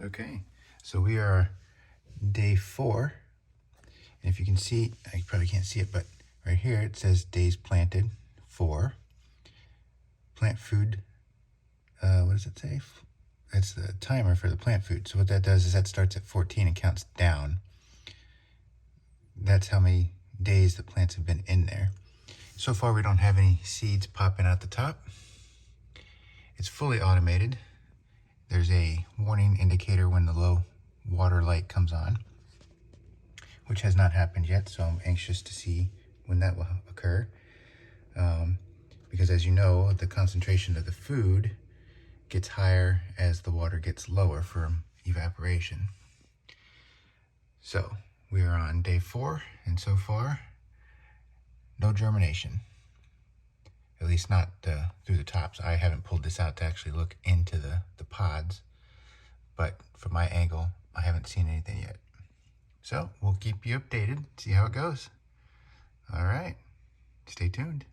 Okay, so we are day 4, and if you can see, you probably can't see it, but right here it says days planted 4. Plant food, what does it say? That's the timer for the plant food. So what that does is that starts at 14 and counts down. That's how many days the plants have been in there. So far we don't have any seeds popping out the top. It's fully automated. There's a warning indicator when the low water light comes on, which has not happened yet, so I'm anxious to see when that will occur. Because as you know, the concentration of the food gets higher as the water gets lower from evaporation. So we are on day 4, and so far, no germination. At least not through the tops. I haven't pulled this out to actually look into the pods, but from my angle, I haven't seen anything yet. So we'll keep you updated, see how it goes. All right, stay tuned.